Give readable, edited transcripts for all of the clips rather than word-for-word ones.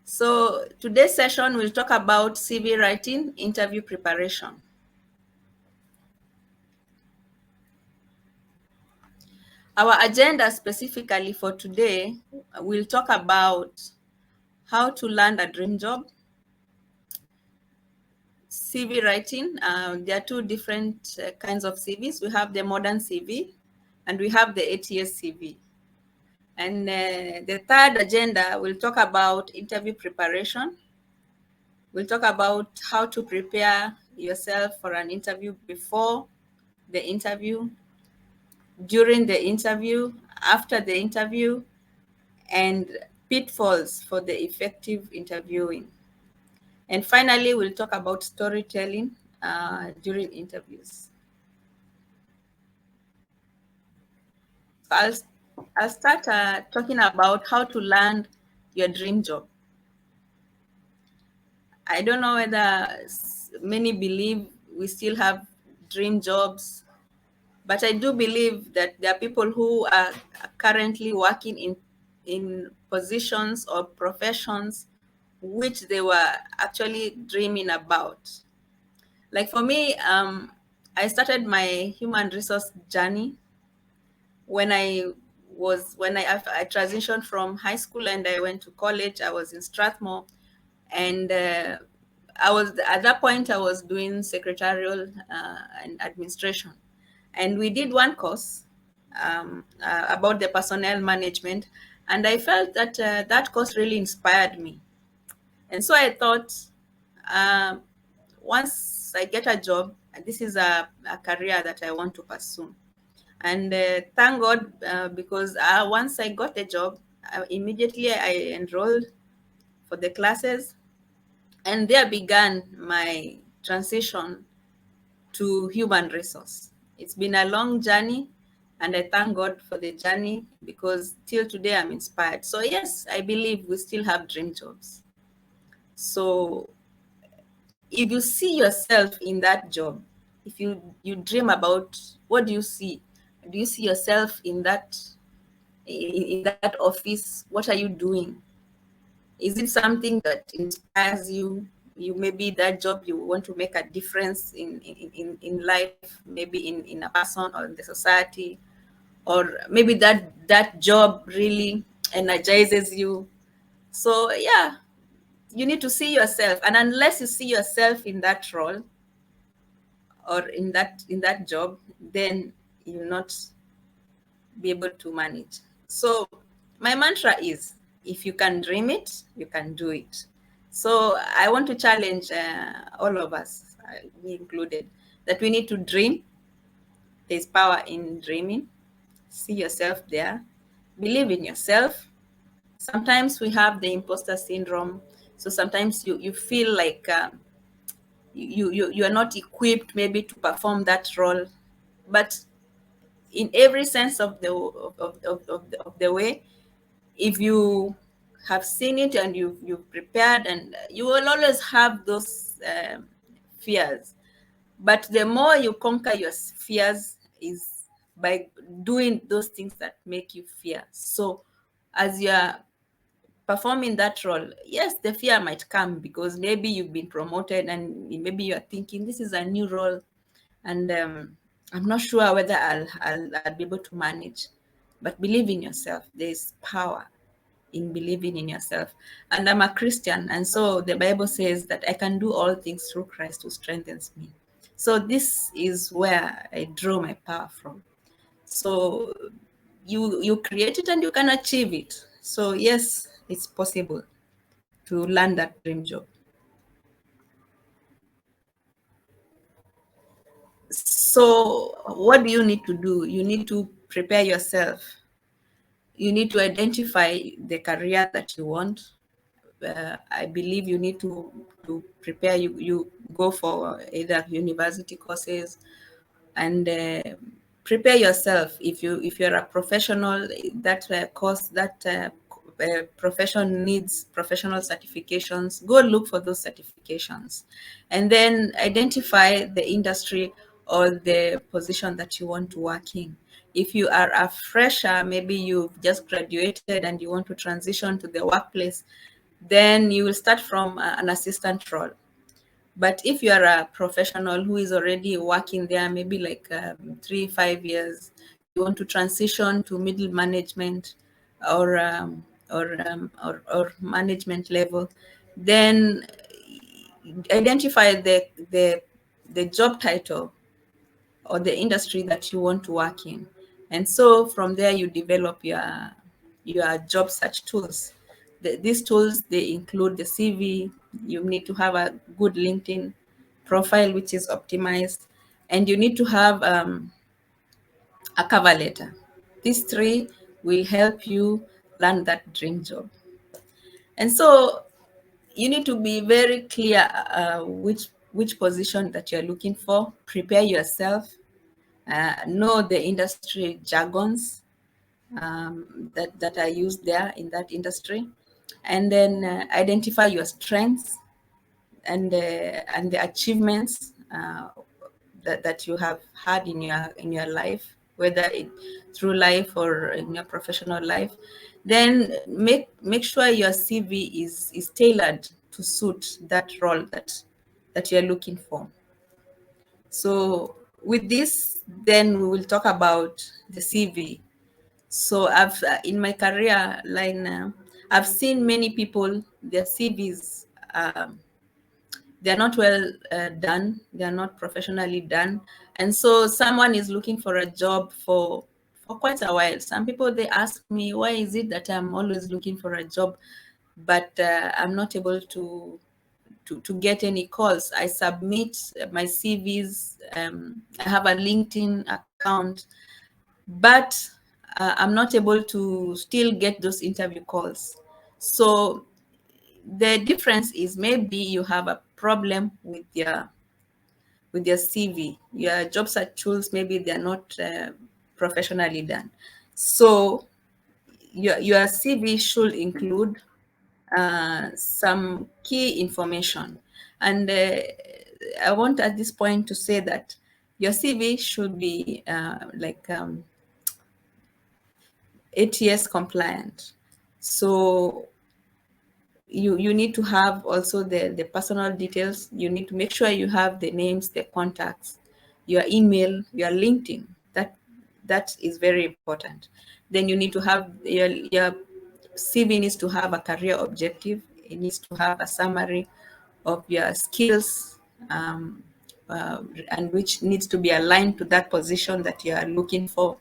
So today's session will talk about CV writing, interview preparation. Our agenda specifically for today will talk about how to land a dream job, CV writing. There are two different kinds of CVs. We have the modern CV and we have the ATS CV. And the third agenda will talk about interview preparation. We'll talk about how to prepare yourself for an interview before the interview, during the interview, after the interview, and pitfalls for the effective interviewing. And finally, we'll talk about storytelling during interviews. So I'll start talking about how to land your dream job. I don't know whether many believe we still have dream jobs, but I do believe that there are people who are currently working in positions or professions which they were actually dreaming about. Like for me, I started my human resource journey when I transitioned from high school and I went to college. I was in Strathmore, and I was at that point I was doing secretarial and administration, and we did one course about the personnel management, and I felt that that course really inspired me, and so I thought, um, once I get a job, this is a career that I want to pursue. And thank God, because once I got a job, immediately I enrolled for the classes, and there began my transition to human resource. It's been a long journey, and I thank God for the journey because till today I'm inspired. So yes, I believe we still have dream jobs. So if you see yourself in that job, if you dream about, what do you see? Do you see yourself in that office? What are you doing? Is it something that inspires you? You maybe that job you want to make a difference in life, maybe in a person or in the society, or maybe that job really energizes you. So yeah, you need to see yourself, and unless you see yourself in that role or in that job, then you'll not be able to manage. So my mantra is, if you can dream it, you can do it. So I want to challenge all of us, me included, that we need to dream. There's power in dreaming. See yourself there. Believe in yourself. Sometimes we have the imposter syndrome. So sometimes you feel like you are not equipped maybe to perform that role. But in every sense of the way, if you have seen it and you've prepared, and you will always have those fears, but the more you conquer your fears is by doing those things that make you fear. So as you're performing that role, yes, the fear might come because maybe you've been promoted and maybe you're thinking this is a new role, and I'm not sure whether I'll be able to manage. But believe in yourself. There's power in believing in yourself. And I'm a Christian, and so the Bible says that I can do all things through Christ who strengthens me. So this is where I draw my power from. So you create it and you can achieve it. So yes, it's possible to land that dream job. So what do you need to do? You need to prepare yourself. You need to identify the career that you want. I believe you need to prepare. You go for either university courses and prepare yourself. If you're a professional, that course that profession needs professional certifications. Go look for those certifications, and then identify the industry or the position that you want to work in. If you are a fresher, maybe you've just graduated and you want to transition to the workplace, then you will start from an assistant role. But if you are a professional who is already working there, maybe like 3 5 years, you want to transition to middle management or or management level, then identify the job title or the industry that you want to work in. And so from there you develop your job search tools. These tools, they include the CV. You need to have a good LinkedIn profile which is optimized, and you need to have a cover letter. These three will help you land that dream job. And so you need to be very clear which position that you're looking for. Prepare yourself, know the industry jargons that are used there in that industry, and then identify your strengths and the achievements that you have had in your life, whether through life or in your professional life. Then make sure your CV is tailored to suit that role that you're looking for. So with this, then we will talk about the CV. So I've in my career line, I've seen many people, their CVs, they're not well done, they're not professionally done. And so someone is looking for a job for quite a while. Some people, they ask me, why is it that I'm always looking for a job, but I'm not able to get any calls? I submit my CVs, I have a LinkedIn account, but I'm not able to still get those interview calls. So the difference is maybe you have a problem with your CV. Your job search tools, maybe they're not professionally done. So your CV should include some key information. And I want at this point to say that your CV should be ATS compliant. So you need to have also the personal details. You need to make sure you have the names, the contacts, your email, your LinkedIn. That is very important. Then you need to have your CV needs to have a career objective. It needs to have a summary of your skills, and which needs to be aligned to that position that you are looking for.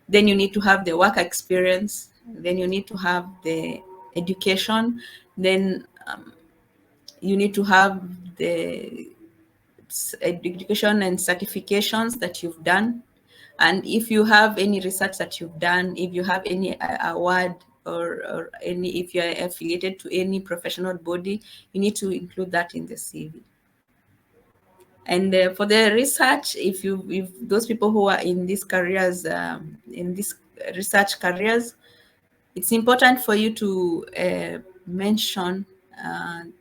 Then you need to have the work experience. Then you need to have the education. Then you need to have the education and certifications that you've done. And if you have any research that you've done, if you have any award, or any, if you're affiliated to any professional body, you need to include that in the CV. And for the research, if those people who are in these careers, in these research careers, it's important for you to mention,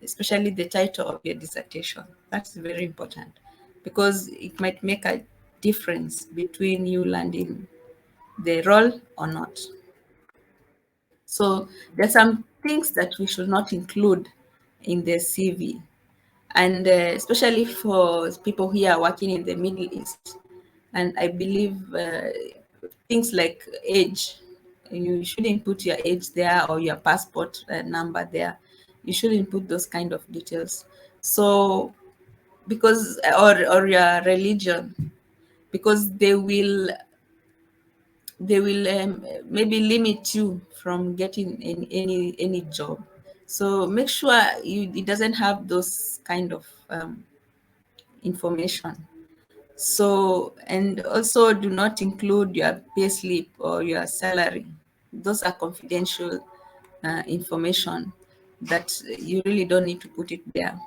especially the title of your dissertation. That's very important, because it might make a difference between you landing the role or not. So there's some things that we should not include in the CV. And especially for people who are working in the Middle East. And I believe things like age, you shouldn't put your age there, or your passport number there. You shouldn't put those kind of details. So because, or your religion, because they will maybe limit you from getting any job. So make sure it doesn't have those kind of information. So, and also do not include your payslip or your salary. Those are confidential information that you really don't need to put it there.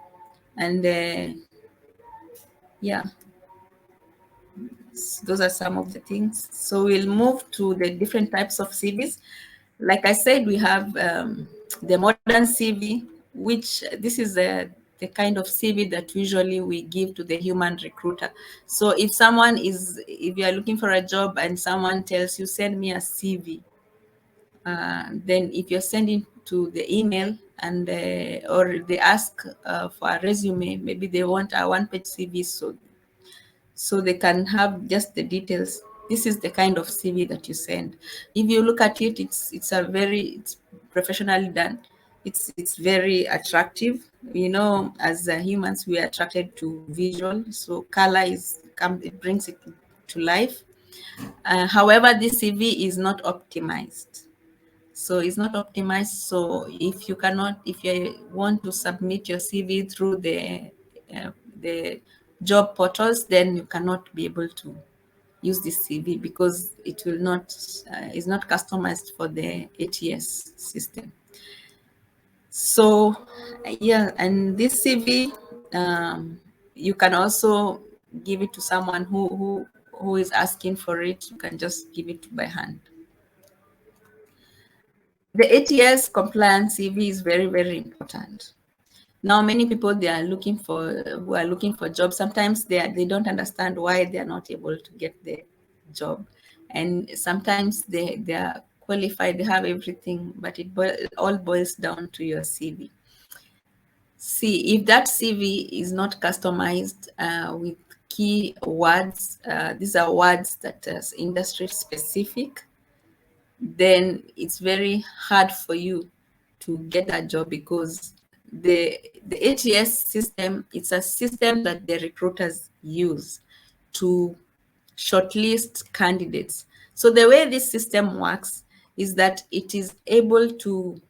And yeah, those are some of the things. So we'll move to the different types of CVs. Like I said, we have the modern CV, which this is the kind of CV that usually we give to the human recruiter. So if you are looking for a job and someone tells you, send me a CV, then if you're sending to the email, and or they ask for a resume. Maybe they want a one-page CV, so they can have just the details. This is the kind of CV that you send. If you look at it, it's professionally done. It's very attractive. You know, as humans, we are attracted to visual. So color it brings it to life. However, this CV is not optimized. So it's not optimized. So if you want to submit your CV through the job portals, then you cannot be able to use this CV because it will not is not customized for the ATS system. So yeah, and this CV, you can also give it to someone who is asking for it. You can just give it by hand. The ATS compliance CV is very, very important. Now, many people who are looking for jobs. Sometimes they don't understand why they are not able to get the job, and sometimes they are qualified, they have everything, but it all boils down to your CV. See, if that CV is not customized with key words, these are words that are industry specific, then it's very hard for you to get that job because the ATS system, it's a system that the recruiters use to shortlist candidates. So the way this system works is that it is able to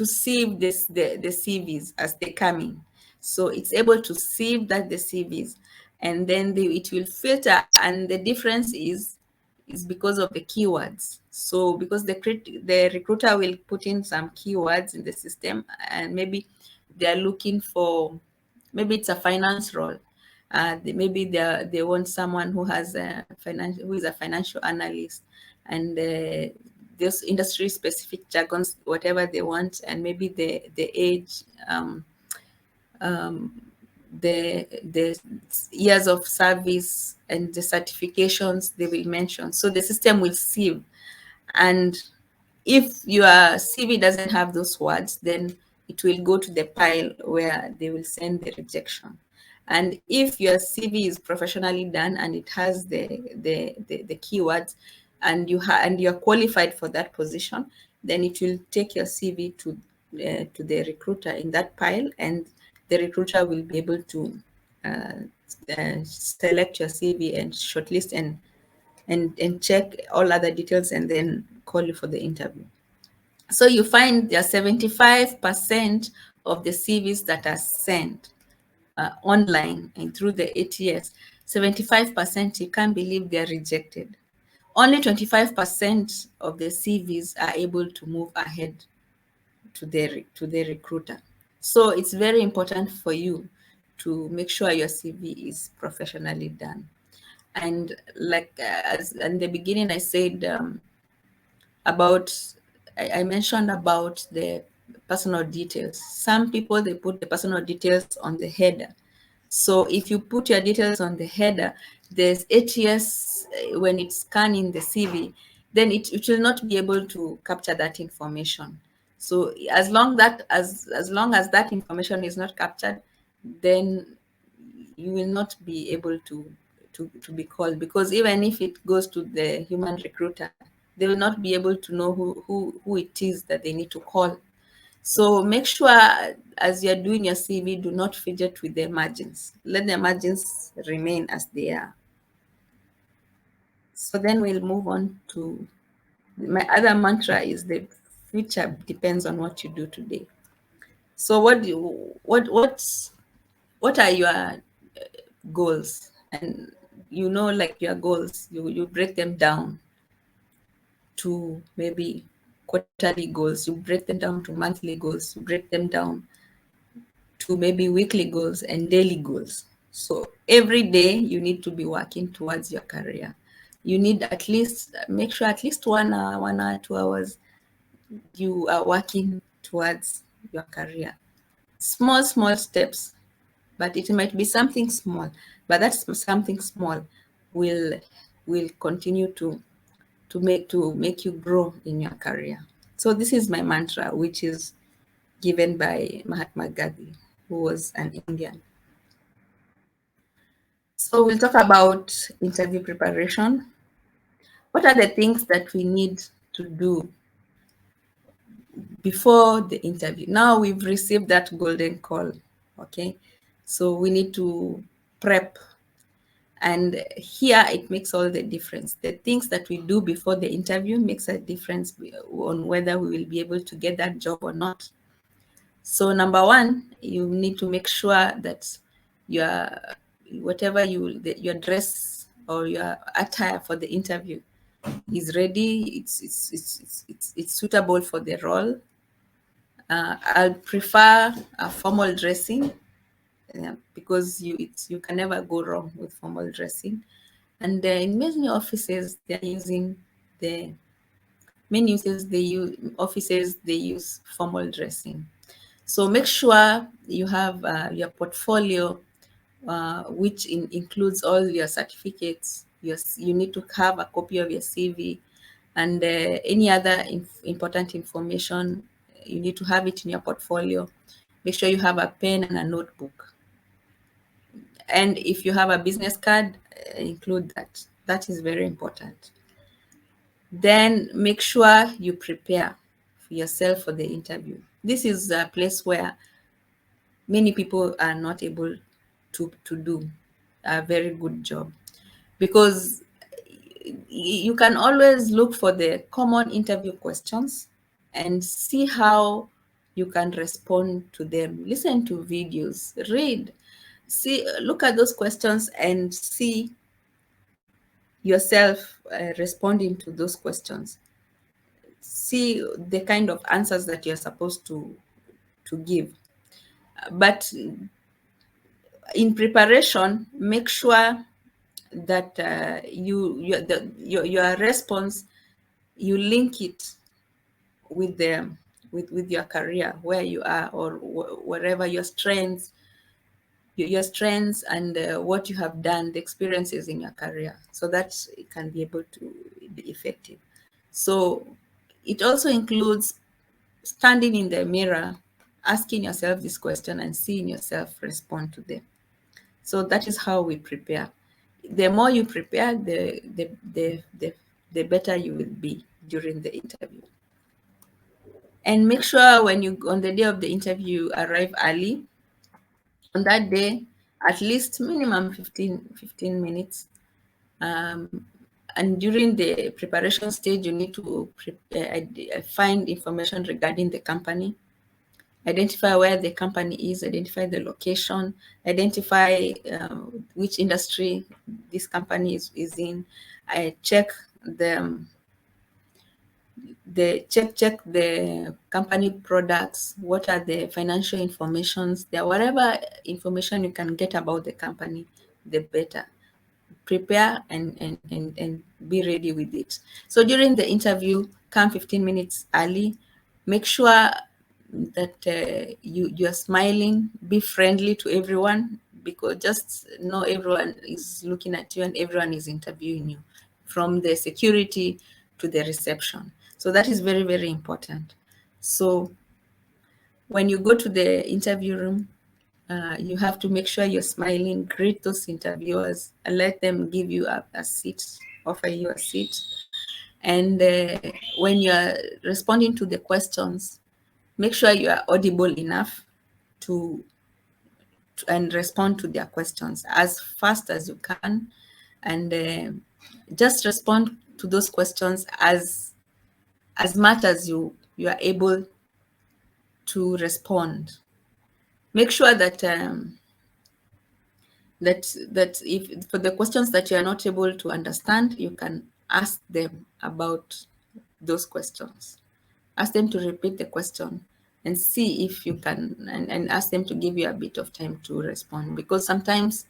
sieve the CVs as they come in. So it's able to sieve the CVs, and then it will filter, and the difference is because of the keywords. So because the recruiter will put in some keywords in the system, and maybe they're looking for, maybe it's a finance role. Maybe they want someone who is a financial analyst, and those industry specific jargons, whatever they want, and maybe the age, the years of service, and the certifications they will mention. So the system will sieve, and if your CV doesn't have those words, then it will go to the pile where they will send the rejection. And if your CV is professionally done and it has the keywords, and you're qualified for that position, then it will take your CV to the recruiter in that pile, and the recruiter will be able to select your CV and shortlist and check all other details, and then call you for the interview. So you find there are 75% of the CVs that are sent online and through the ATS. 75%, you can't believe they're rejected. Only 25% of the CVs are able to move ahead to the recruiter. So it's very important for you to make sure your CV is professionally done. And like as in the beginning, I said about, I mentioned about the personal details. Some people, they put the personal details on the header. So if you put your details on the header, there's ATS, when it's scanning the CV, then it will not be able to capture that information. So as long as that information is not captured, then you will not be able to be called, because even if it goes to the human recruiter, they will not be able to know who it is that they need to call. So make sure as you're doing your CV, do not fidget with the margins. Let the margins remain as they are. So then we'll move on to my other mantra is the future depends on what you do today. So what are your goals? And like your goals, you break them down to maybe quarterly goals, you break them down to monthly goals, you break them down to maybe weekly goals and daily goals. So every day you need to be working towards your career. You need at least, make sure at least 1 hour, 1 hour, 2 hours, you are working towards your career. Small steps, but it might be something small, but that's something small will continue to make you grow in your career. So this is my mantra, which is given by Mahatma Gandhi, who was an Indian. So we'll talk about interview preparation. What are the things that we need to do before the interview? Now we've received that golden call, okay? So we need to prep. And here it makes all the difference. The things that we do before the interview makes a difference on whether we will be able to get that job or not. So number one, you need to make sure that your whatever your dress or your attire for the interview is ready. It's suitable for the role. I'll prefer a formal dressing because you can never go wrong with formal dressing. And in many offices, they're using the offices they use formal dressing. So make sure you have your portfolio, which includes all your certificates. You need to have a copy of your CV and any other important information. You need to have it in your portfolio. Make sure you have a pen and a notebook. And if you have a business card, include that. That is very important. Then make sure you prepare for yourself for the interview. This is a place where many people are not able to do a very good job, because you can always look for the common interview questions and see how you can respond to them. Listen to videos, read, look at those questions and see yourself responding to those questions. See the kind of answers that you're supposed to give. But in preparation, make sure that your response, you link it with the with your career, where you are, or wherever your strengths, and what you have done, the experiences in your career, so that it can be able to be effective. So it also includes standing in the mirror, asking yourself this question and seeing yourself respond to them. So that is how we prepare. The more you prepare, the better you will be during the interview. And make sure when you on the day of the interview, arrive early. On that day, at least minimum 15 minutes. And during the preparation stage, you need to find information regarding the company, identify where the company is, identify the location, identify which industry this company is in. I check check the company products. What are the financial informations there? Whatever information you can get about the company, the better. Prepare and be ready with it. So during the interview, come 15 minutes early. Make sure that you're smiling, be friendly to everyone, because just know everyone is looking at you and everyone is interviewing you, from the security to the reception. So that is very, very important. So when you go to the interview room, you have to make sure you're smiling, greet those interviewers, and let them give you a seat, offer you a seat. And when you're responding to the questions, make sure you are audible enough to and respond to their questions as fast as you can. And just respond to those questions as much as you are able to respond. Make sure that that if for the questions that you are not able to understand, you can ask them about those questions. Ask them to repeat the question and see if you can, and ask them to give you a bit of time to respond, because sometimes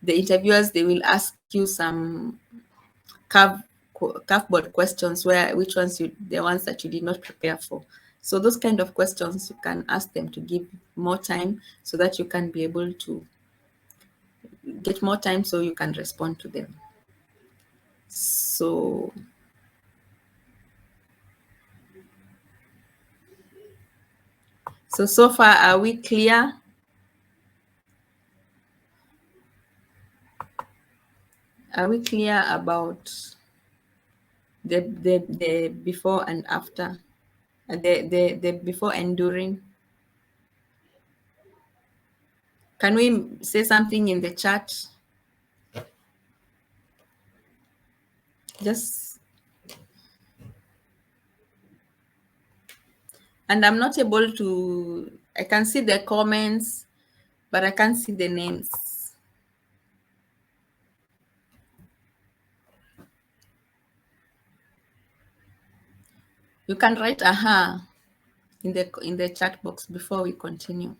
the interviewers, they will ask you some curveball questions, where which ones the ones that you did not prepare for. So those kind of questions, you can ask them to give more time so that you can be able to get more time so you can respond to them. So So far, are we clear? Are we clear about the before and after? The before and during? Can we say something in the chat? Just, and I'm not able to, I can see the comments, but I can't see the names. You can write aha in the chat box before we continue.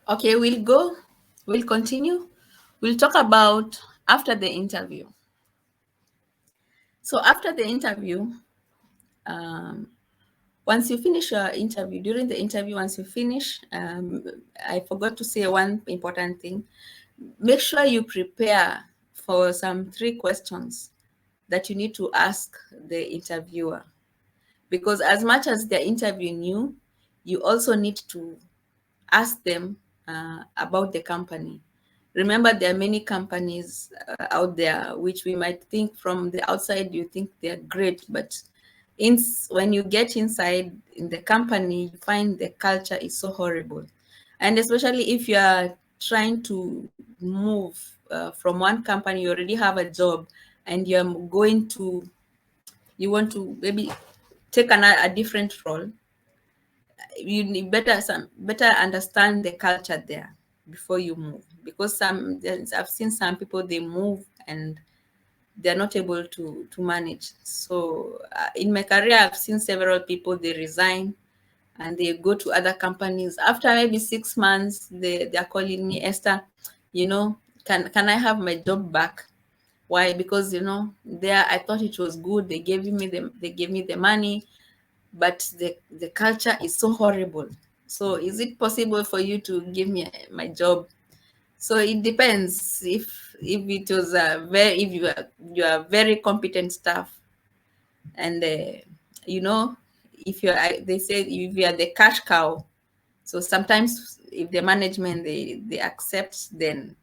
Okay, we'll continue. We'll talk about after the interview. So after the interview, once you finish your interview, during the interview, once you finish, I forgot to say one important thing. Make sure you prepare for some 3 questions that you need to ask the interviewer. Because as much as they're interviewing you, you also need to ask them about the company. Remember, there are many companies out there which we might think from the outside, you think they're great, but when you get inside in the company, you find the culture is so horrible. And especially if you are trying to move from one company, you already have a job, and you want to maybe take a different role, you need better understand the culture there before you move, because I've seen some people, they move and they're not able to manage. So in my career, I've seen several people, they resign and they go to other companies. After maybe 6 months, they're calling me, Esther, can I have my job back? Why? Because there I thought it was good. They gave me the money, but the culture is so horrible. So is it possible for you to give me my job? So it depends. If it was if you are very competent staff, and if they say if you are the cash cow, so sometimes if the management they accept, then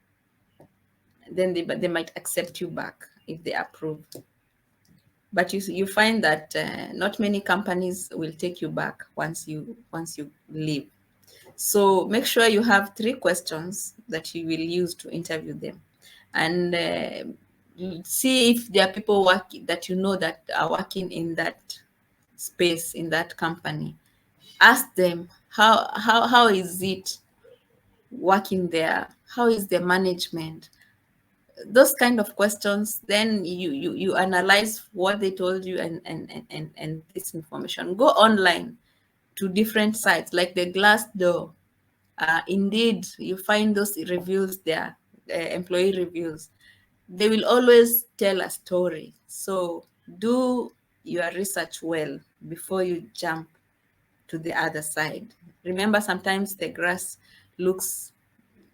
they might accept you back if they approve. But you find that not many companies will take you back once you leave. So make sure you have 3 questions that you will use to interview them, and see if there are people that that are working in that space, in that company. Ask them how is it working there? How is the management? Those kind of questions. Then you analyze what they told you, and this information. Go online to different sites like the Glassdoor. Indeed, you find those reviews there, employee reviews. They will always tell a story. So do your research well before you jump to the other side. Remember, sometimes the grass looks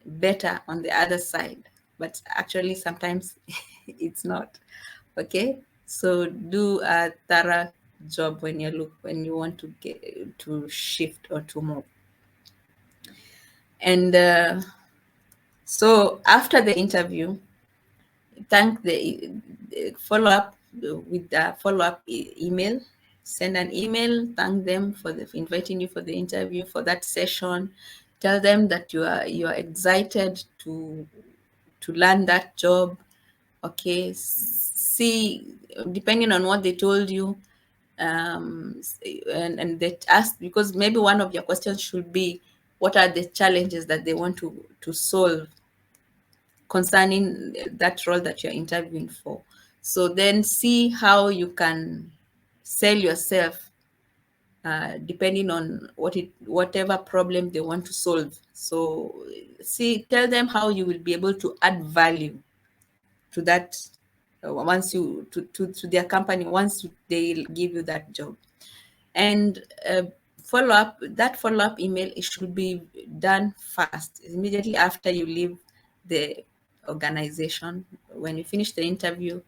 better on the other side, but actually sometimes it's not. Okay, so do a thorough job when you want to get to shift or to move. And so after the interview, follow up with the follow-up email. Send an email, thank them for inviting you for the interview, for that session. Tell them that you are excited to learn that job. Okay, see, depending on what they told you, and they asked, because maybe one of your questions should be, what are the challenges that they want to solve concerning that role that you're interviewing for. So then see how you can sell yourself depending on whatever problem they want to solve. So tell them how you will be able to add value to that once you to their company once they give you that job. And follow-up email, it should be done fast, immediately after you leave the organization. When you finish the interview,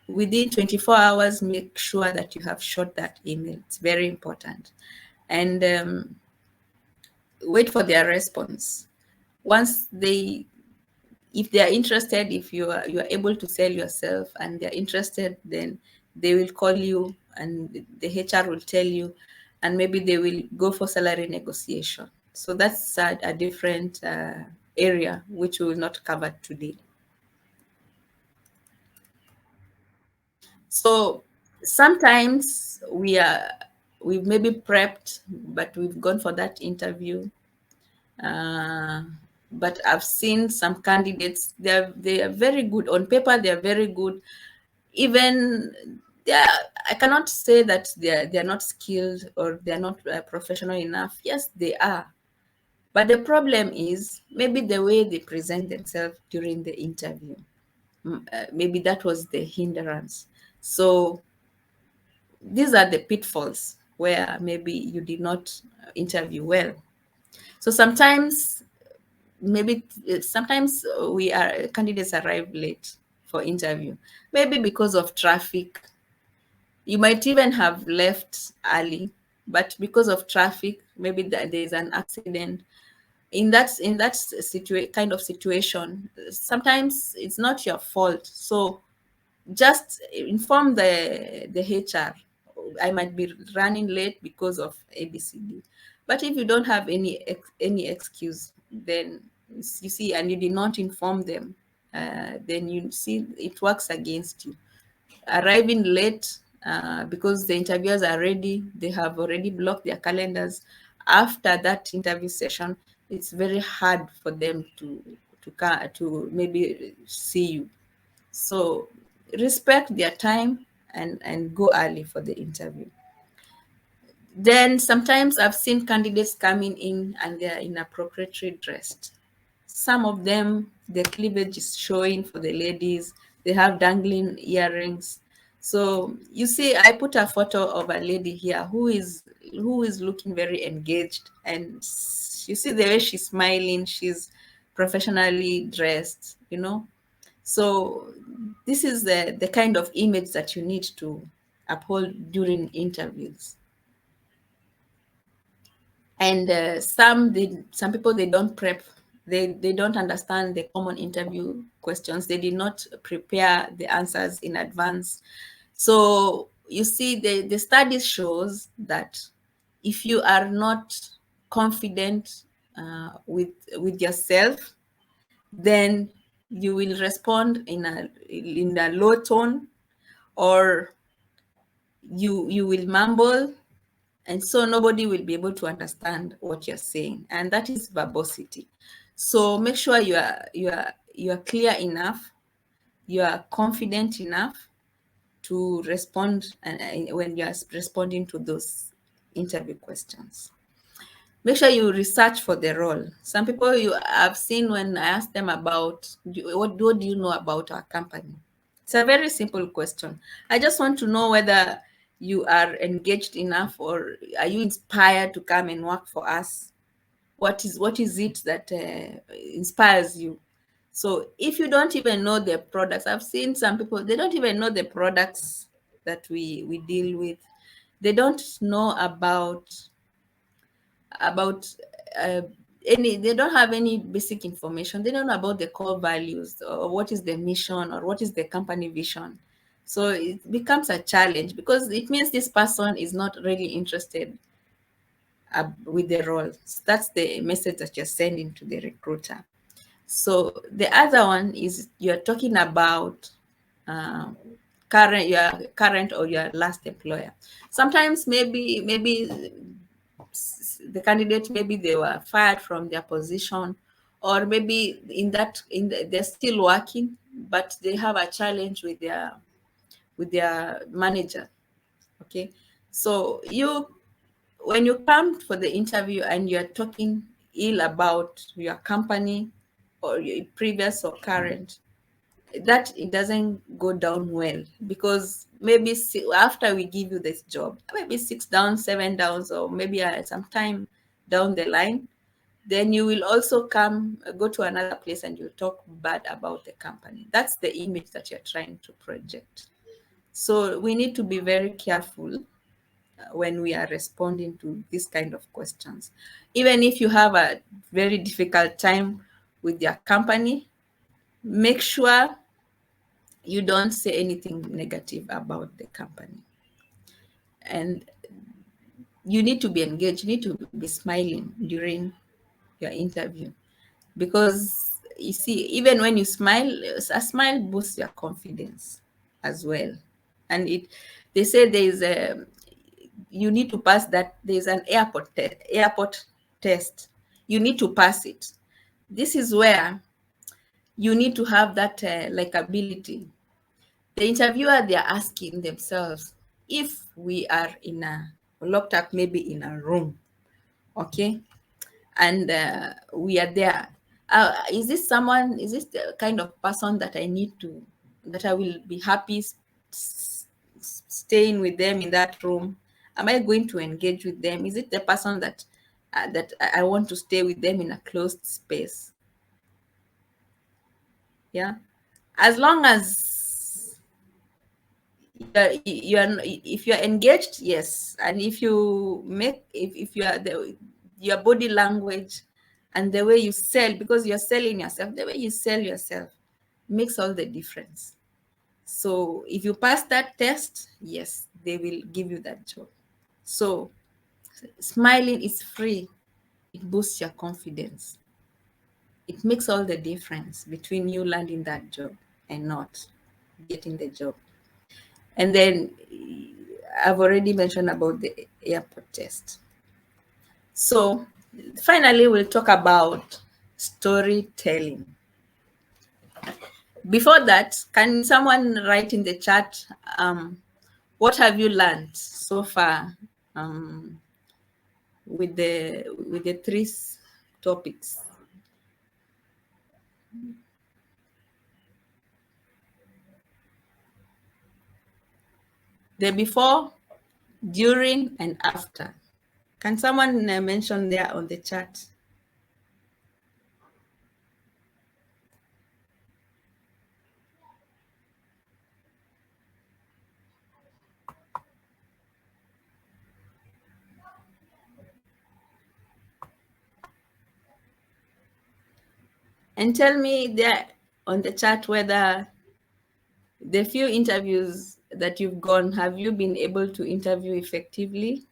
within 24 hours, make sure that you have shot that email. It's very important. And wait for their response. Once if they are interested, if you are able to sell yourself and they're interested, then they will call you and the HR will tell you, and maybe they will go for salary negotiation. So that's a different area which we will not cover today. So sometimes we've maybe prepped, but we've gone for that interview. But I've seen some candidates, they are very good on paper, they are very good. Even I cannot say that they're not skilled or they're not professional enough. Yes, they are. But the problem is maybe the way they present themselves during the interview. Maybe that was the hindrance. So these are the pitfalls where maybe you did not interview well. So sometimes candidates arrive late for interview, maybe because of traffic. You might even have left early, but because of traffic, maybe there's an accident. In that kind of situation, sometimes it's not your fault. So just inform the HR. I might be running late because of ABCD. But if you don't have any excuse, then you see, and you did not inform them, then you see it works against you. Arriving late because the interviewers are ready, they have already blocked their calendars. After that interview session, it's very hard for them to maybe see you. So respect their time and go early for the interview. Then sometimes I've seen candidates coming in and they're inappropriately dressed. Some of them, the cleavage is showing for the ladies. They have dangling earrings. So you see, I put a photo of a lady here who is looking very engaged, and you see the way she's smiling. She's professionally dressed, So this is the kind of image that you need to uphold during interviews. And some people, they don't prep, they don't understand the common interview questions. They did not prepare the answers in advance. So you see, the studies shows that if you are not confident with yourself, then you will respond in a low tone, or you will mumble, and so nobody will be able to understand what you're saying, and that is verbosity. So make sure you are clear enough, you are confident enough to respond when you are responding to those interview questions. Make sure you research for the role. Some people you have seen, when I ask them about what do you know about our company, it's a very simple question. I just want to know whether you are engaged enough, or are you inspired to come and work for us? What is it that inspires you? So if you don't even know the products, I've seen some people, they don't even know the products that we deal with. They don't know about uh, they don't have any basic information. They don't know about the core values, or what is the mission, or what is the company vision. So it becomes a challenge, because it means this person is not really interested with the role. That's the message that you're sending to the recruiter. So the other one is, you're talking about your current or your last employer. Sometimes maybe the candidate, maybe they were fired from their position, or maybe they're still working, but they have a challenge with their manager. Okay, so when you come for the interview and you're talking ill about your company or your previous or current, that it doesn't go down well, because maybe after we give you this job, maybe 6 down, 7 downs, or maybe some time down the line, then you will also go to another place and you talk bad about the company. That's the image that you're trying to project. So we need to be very careful when we are responding to this kind of questions. Even if you have a very difficult time with your company, make sure you don't say anything negative about the company. And you need to be engaged, you need to be smiling during your interview, because you see, even when you smile, a smile boosts your confidence as well. And they say you need to pass that. There's an airport test. You need to pass it. This is where you need to have that like ability. The interviewer, they are asking themselves, if we are locked up, maybe in a room, okay, and we are there, is this the kind of person that I will be happy staying with them in that room? Am I going to engage with them? Is it the person that I want to stay with them in a closed space? Yeah, as long as if you're engaged, yes. And if you are your body language and the way you sell, because you're selling yourself, the way you sell yourself makes all the difference. So if you pass that test, yes, they will give you that job. So smiling is free. It boosts your confidence. It makes all the difference between you landing that job and not getting the job. And then I've already mentioned about the airport test. So finally, we'll talk about storytelling. Before that, can someone write in the chat, what have you learned so far with the three topics? The before, during, and after. Can someone mention there on the chat? And tell me there on the chat whether the few interviews that you've gone, have you been able to interview effectively?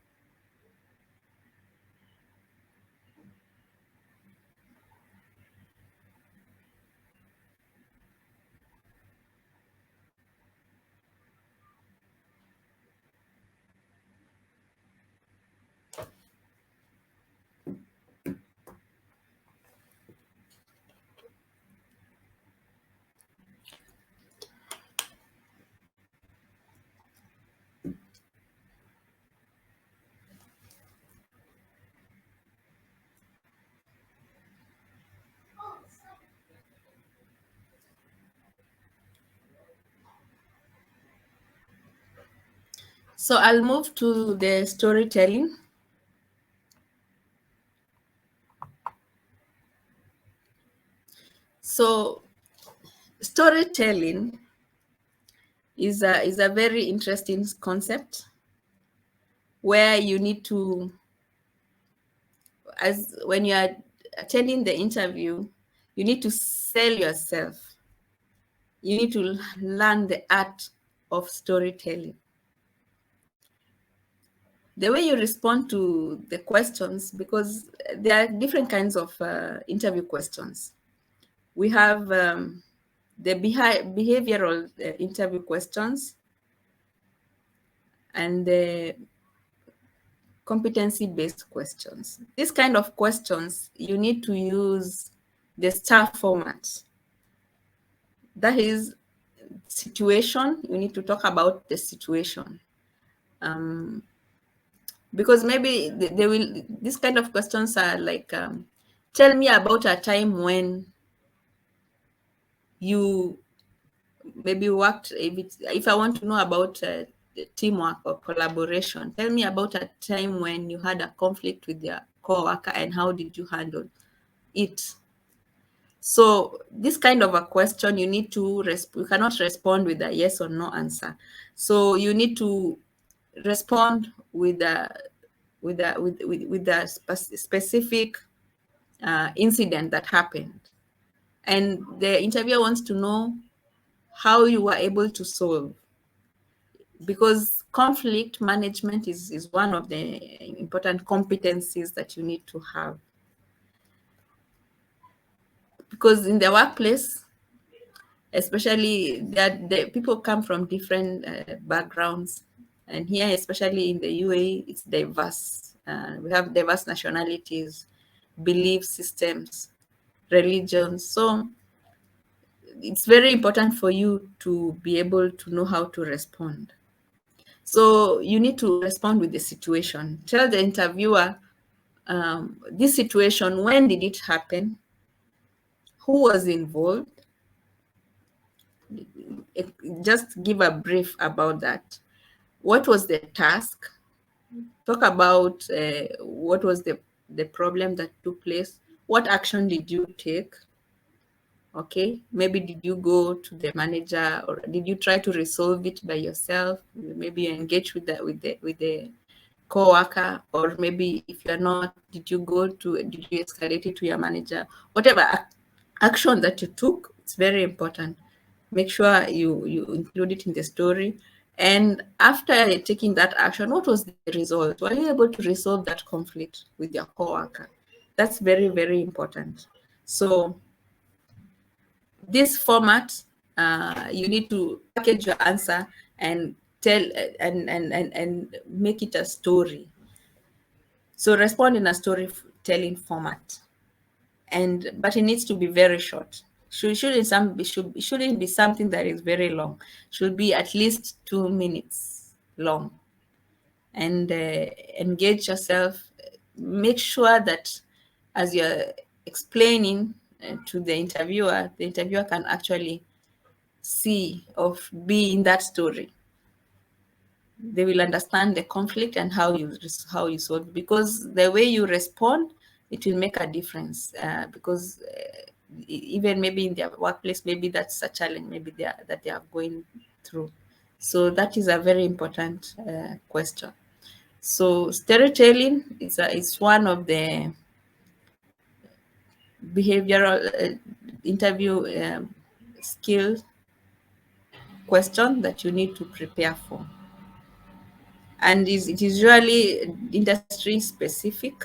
So I'll move to the storytelling. So storytelling is a very interesting concept, where you need to, as when you are attending the interview, you need to sell yourself. You need to learn the art of storytelling. The way you respond to the questions, because there are different kinds of interview questions. We have the behavioral interview questions and the competency-based questions. This kind of questions, you need to use the STAR format. That is situation. You need to talk about the situation. Because maybe they will, these kind of questions are like, tell me about a time when you maybe worked, if I want to know about teamwork or collaboration, tell me about a time when you had a conflict with your coworker and how did you handle it. So this kind of a question, you need to you cannot respond with a yes or no answer. So you need to respond with a specific incident that happened, and the interviewer wants to know how you were able to solve, because conflict management is one of the important competencies that you need to have. Because in the workplace, especially that the people come from different backgrounds, and here, especially in the UAE, it's diverse. We have diverse nationalities, belief systems, religions. So it's very important for you to be able to know how to respond. So you need to respond with the situation. Tell the interviewer, this situation, when did it happen? Who was involved? Just give a brief about that. What was the task? Talk about what was the problem that took place. What action did you take? Okay, maybe did you go to the manager, or did you try to resolve it by yourself? Maybe you engage with the co-worker, or maybe if you're not, did you escalate it to your manager? Whatever action that you took, it's very important. Make sure you include it in the story. And after taking that action, what was the result? Were you able to resolve that conflict with your co-worker? That's very, very important. So this format, you need to package your answer and tell and make it a story. So respond in a storytelling format, but it needs to be very short. Shouldn't be something that is very long. Should be at least 2 minutes long. And engage yourself. Make sure that as you're explaining to the interviewer can actually see or be in that story. They will understand the conflict and how you solve it, because the way you respond, it will make a difference. Because even maybe in their workplace, maybe that's a challenge maybe that they are going through. So that is a very important question. So storytelling is one of the behavioral interview skill question that you need to prepare for. And it is usually industry specific.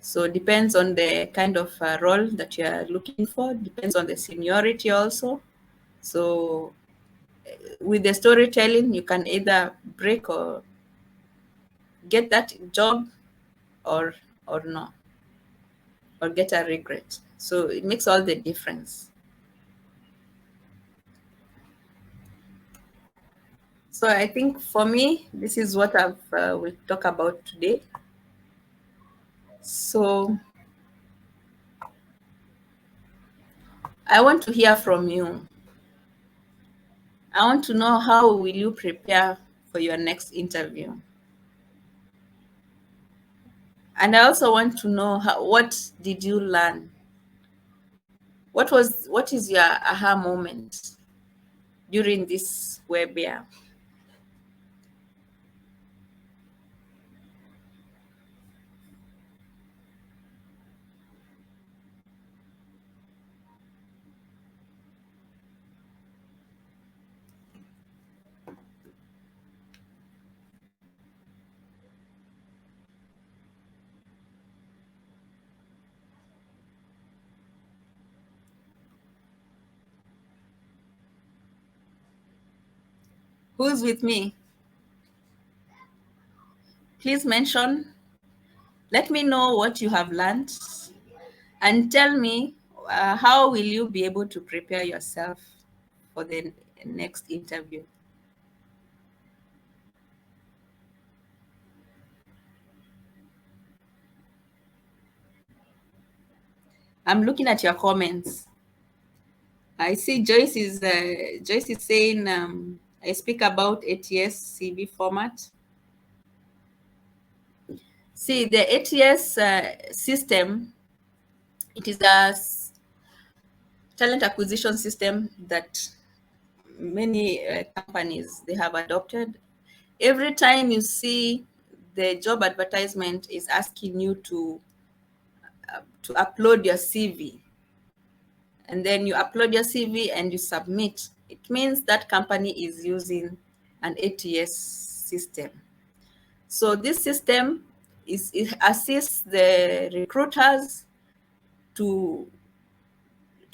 So it depends on the kind of role that you are looking for, depends on the seniority also. So with the storytelling, you can either break or get that job or no, or get a regret. So it makes all the difference. So I think for me, this is what we'll talk about today. So I want to hear from you. I want to know, how will you prepare for your next interview? And I also want to know, what did you learn? What is your aha moment during this webinar? Who's with me? Please mention. Let me know what you have learned, and tell me how will you be able to prepare yourself for the next interview? I'm looking at your comments. I see Joyce is saying, I speak about ATS CV format. See, the ATS system, it is a talent acquisition system that many companies they have adopted. Every time you see the job advertisement is asking you to upload your CV, and then you upload your CV and you submit, it means that company is using an ATS system. So this system it assists the recruiters to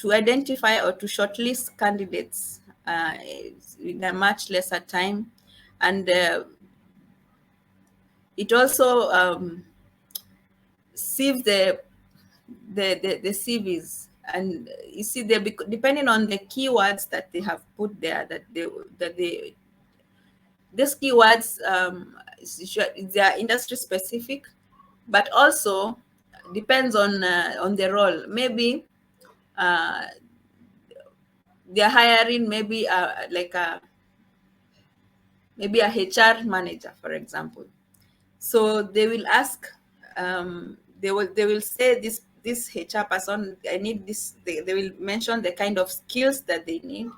identify or to shortlist candidates in a much lesser time, and it also sieve the CVs. And you see, they depending on the keywords that they have put there, that they these keywords they are industry specific, but also depends on the role. Maybe uh, they're hiring like maybe a HR manager, for example. So they will ask, they will say this HR person, I need this. They will mention the kind of skills that they need,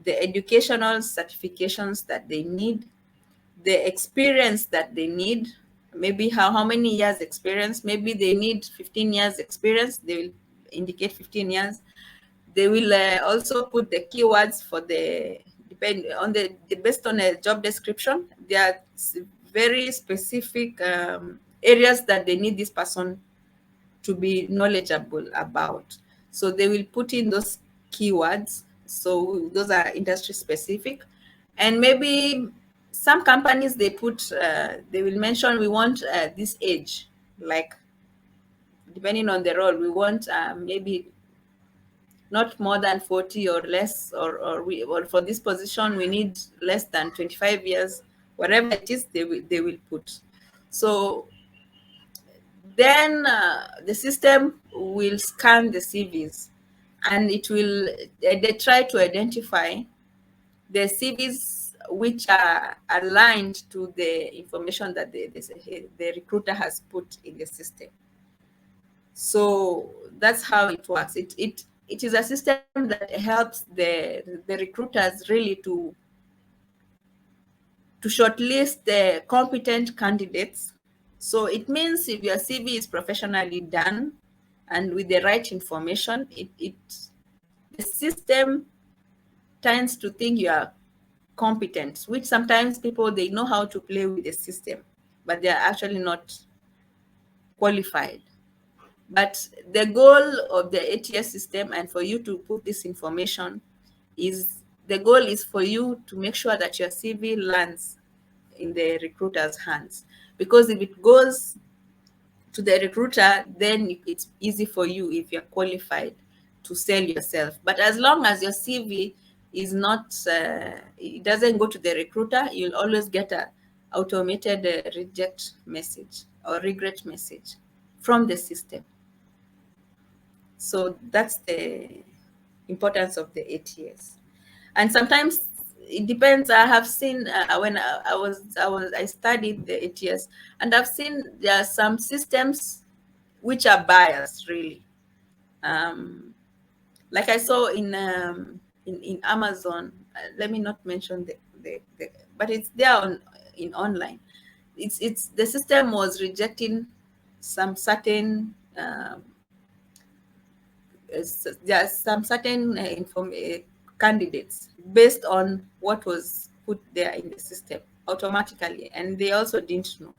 the educational certifications that they need, the experience that they need. Maybe how many years experience. Maybe they need 15 years experience. They will indicate 15 years. They will also put the keywords for the depend on the based on a job description. There are very specific areas that they need this person to be knowledgeable about. So they will put in those keywords. So those are industry specific, and maybe some companies they will mention we want this age, like depending on the role, we want maybe not more than 40 or less, or for this position we need less than 25 years, whatever it is, they will put. So then the system will scan the CVs, and it will they try to identify the CVs which are aligned to the information that the recruiter has put in the system. So that's how it works. It is a system that helps the recruiters really to shortlist the competent candidates. So it means if your CV is professionally done and with the right information, the system tends to think you are competent, which sometimes people they know how to play with the system, but they are actually not qualified. But the goal of the ATS system, and for you to put this information, is the goal is for you to make sure that your CV lands in the recruiter's hands. Because if it goes to the recruiter, then it's easy for you, if you're qualified, to sell yourself. But as long as your CV is not, it doesn't go to the recruiter, you'll always get a automated reject message or regret message from the system. So that's the importance of the ATS. And sometimes it depends. I have seen when I studied the ATS, and I've seen there are some systems which are biased, really. Like I saw in Amazon. Let me not mention the but it's there in online. It's the system was rejecting some certain there are some certain candidates based on what was put there in the system automatically, and they also didn't know.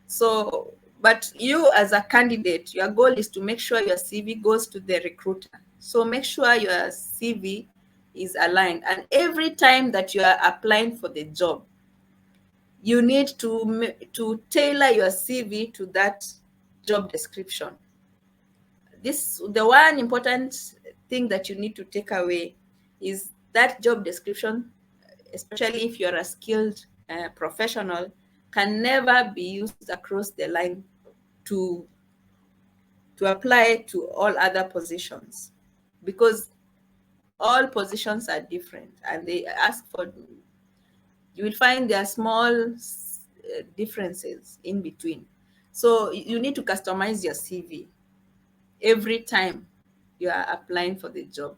So, but you as a candidate, your goal is to make sure your CV goes to the recruiter. So make sure your CV is aligned, and every time that you are applying for the job, you need to tailor your CV to that job description. the one important thing that you need to take away is that job description, especially if you're a skilled professional, can never be used across the line to apply to all other positions, because all positions are different and they ask for, you will find there are small differences in between. So you need to customize your CV every time you are applying for the job.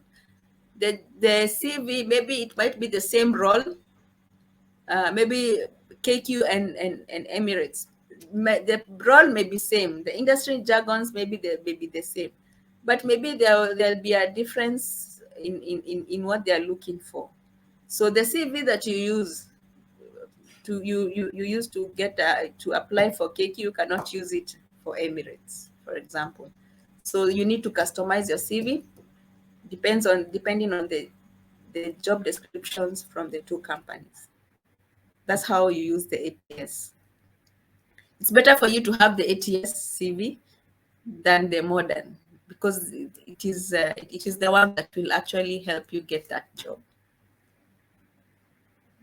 The CV, maybe it might be the same role, maybe KQ and Emirates. The role may be same. The industry jargons maybe they may be the same, but maybe there'll be a difference in what they are looking for. So the CV that you use you use to get to apply for KQ, you cannot use it for Emirates, for example. So you need to customize your CV depending on the job descriptions from the two companies. That's how you use the ATS. It's better for you to have the ATS CV than the modern, because it is the one that will actually help you get that job.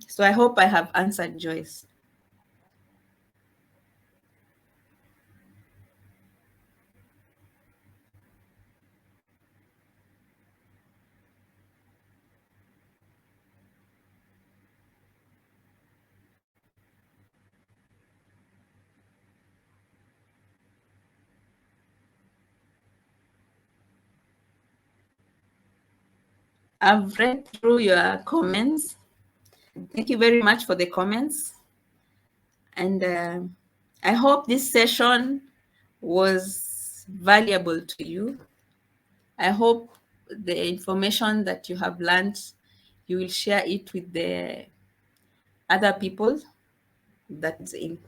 So I hope I have answered Joyce. I've read through your comments. Thank you very much for the comments. And I hope this session was valuable to you. I hope the information that you have learned, you will share it with the other people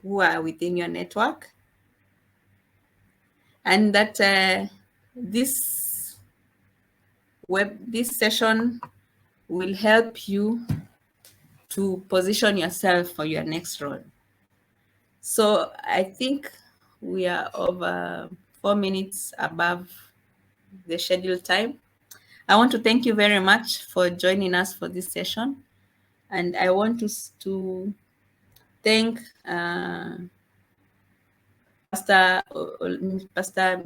who are within your network, and that this session will help you to position yourself for your next role. So I think we are over 4 minutes above the scheduled time. I want to thank you very much for joining us for this session. And I want to thank Pastor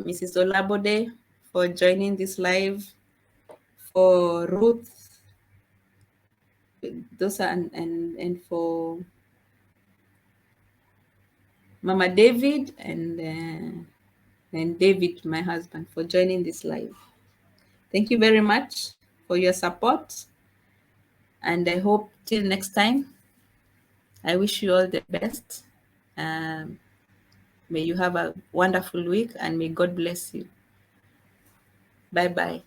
Mrs. Olabode for joining this live, for Ruth, and for Mama David and David, my husband, for joining this live. Thank you very much for your support, and I hope till next time, I wish you all the best. May you have a wonderful week, and may God bless you. Bye-bye.